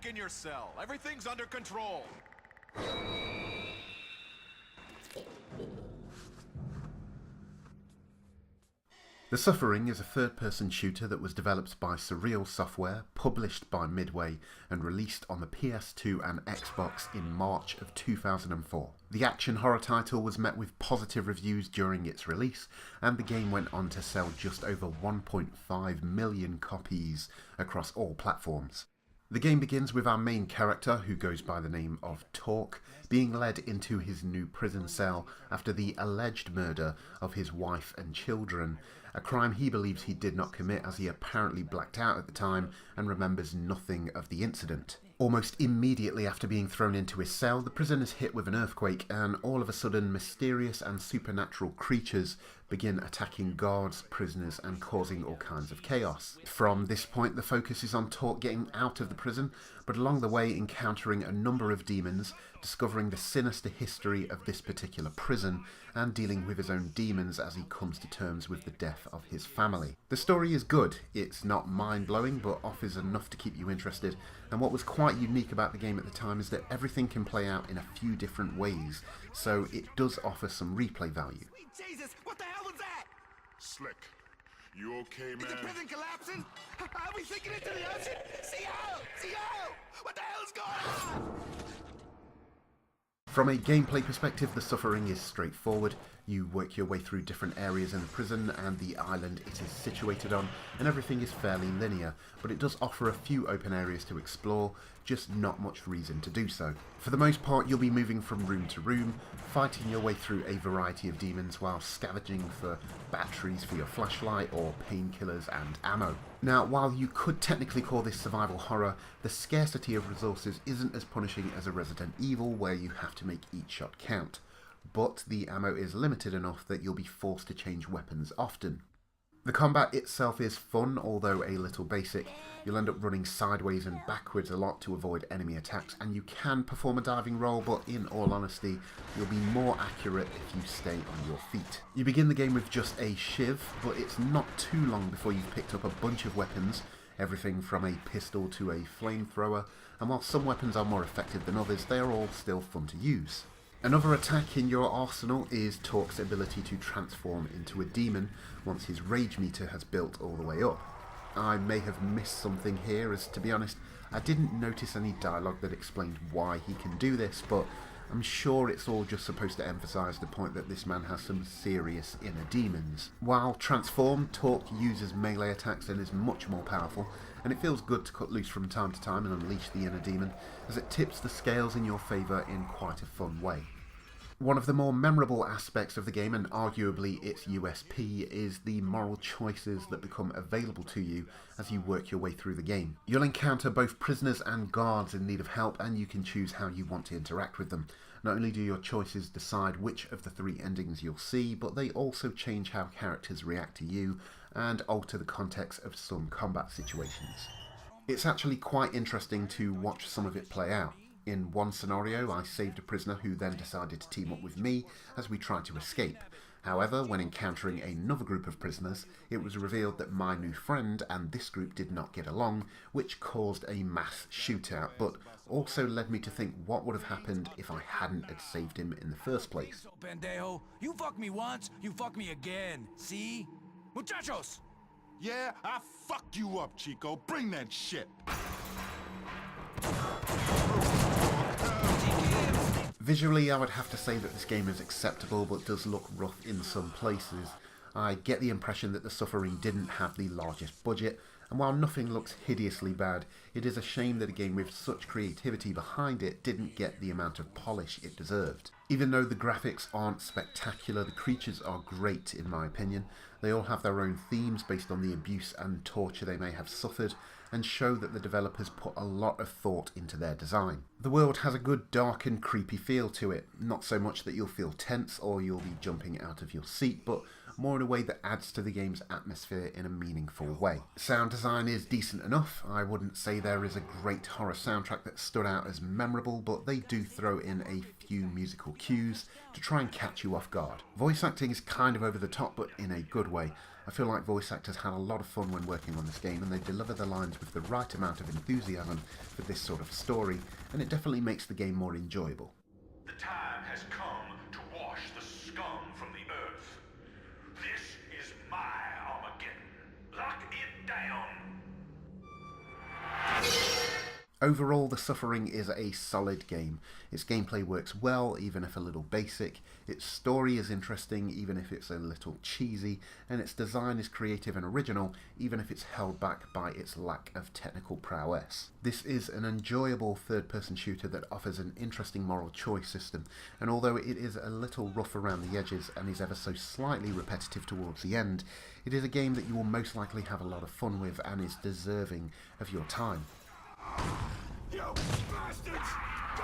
back in your cell. Everything's under control. The Suffering is a third-person shooter that was developed by Surreal Software, published by Midway, and released on the PS2 and Xbox in March of 2004. The action horror title was met with positive reviews during its release, and the game went on to sell just over 1.5 million copies across all platforms. The game begins with our main character, who goes by the name of Talk, being led into his new prison cell after the alleged murder of his wife and children, a crime he believes he did not commit as he apparently blacked out at the time and remembers nothing of the incident. Almost immediately after being thrown into his cell, the prison is hit with an earthquake, and all of a sudden mysterious and supernatural creatures begin attacking guards, prisoners, and causing all kinds of chaos. From this point, the focus is on Talk getting out of the prison, but along the way encountering a number of demons, discovering the sinister history of this particular prison, and dealing with his own demons as he comes to terms with the death of his family. The story is good. It's not mind-blowing, but offers enough to keep you interested, and what was quite unique about the game at the time is that everything can play out in a few different ways, so it does offer some replay value. Jesus, what the hell was that? Slick, you okay, man? Is the prison collapsing? Are we sinking into the ocean? CO! CO! What the hell is going on? From a gameplay perspective, The Suffering is straightforward. You work your way through different areas in the prison and the island it is situated on, and everything is fairly linear, but it does offer a few open areas to explore, just not much reason to do so. For the most part, you'll be moving from room to room, fighting your way through a variety of demons while scavenging for batteries for your flashlight or painkillers and ammo. Now, while you could technically call this survival horror, the scarcity of resources isn't as punishing as a Resident Evil where you have to make each shot count, but the ammo is limited enough that you'll be forced to change weapons often. The combat itself is fun, although a little basic. You'll end up running sideways and backwards a lot to avoid enemy attacks, and you can perform a diving roll, but in all honesty, you'll be more accurate if you stay on your feet. You begin the game with just a shiv, but it's not too long before you've picked up a bunch of weapons, everything from a pistol to a flamethrower, and while some weapons are more effective than others, they are all still fun to use. Another attack in your arsenal is Talk's ability to transform into a demon once his rage meter has built all the way up. I may have missed something here, as to be honest, I didn't notice any dialogue that explained why he can do this, but I'm sure it's all just supposed to emphasise the point that this man has some serious inner demons. While transformed, Talk uses melee attacks and is much more powerful, and it feels good to cut loose from time to time and unleash the inner demon, as it tips the scales in your favour in quite a fun way. One of the more memorable aspects of the game, and arguably its USP, is the moral choices that become available to you as you work your way through the game. You'll encounter both prisoners and guards in need of help, and you can choose how you want to interact with them. Not only do your choices decide which of the three endings you'll see, but they also change how characters react to you and alter the context of some combat situations. It's actually quite interesting to watch some of it play out. In one scenario, I saved a prisoner who then decided to team up with me as we tried to escape. However, when encountering another group of prisoners, it was revealed that my new friend and this group did not get along, which caused a mass shootout, but also led me to think what would have happened if I hadn't had saved him in the first place. So, pendejo, you fuck me once, you fuck me again. See? Muchachos! Yeah, I fucked you up, Chico. Bring that shit. Visually, I would have to say that this game is acceptable, but does look rough in some places. I get the impression that The Suffering didn't have the largest budget, and while nothing looks hideously bad, it is a shame that a game with such creativity behind it didn't get the amount of polish it deserved. Even though the graphics aren't spectacular, the creatures are great in my opinion. They all have their own themes based on the abuse and torture they may have suffered, and show that the developers put a lot of thought into their design. The world has a good dark and creepy feel to it, not so much that you'll feel tense or you'll be jumping out of your seat, but more in a way that adds to the game's atmosphere in a meaningful way. Sound design is decent enough. I wouldn't say there is a great horror soundtrack that stood out as memorable, but they do throw in a few musical cues to try and catch you off guard. Voice acting is kind of over the top, but in a good way. I feel like voice actors had a lot of fun when working on this game, and they deliver the lines with the right amount of enthusiasm for this sort of story, and it definitely makes the game more enjoyable. The time has come to wash the scum from the earth. This is my Armageddon. Lock it down. Overall, The Suffering is a solid game. Its gameplay works well, even if a little basic. Its story is interesting, even if it's a little cheesy. And its design is creative and original, even if it's held back by its lack of technical prowess. This is an enjoyable third-person shooter that offers an interesting moral choice system. And although it is a little rough around the edges and is ever so slightly repetitive towards the end, it is a game that you will most likely have a lot of fun with and is deserving of your time. You bastards! Go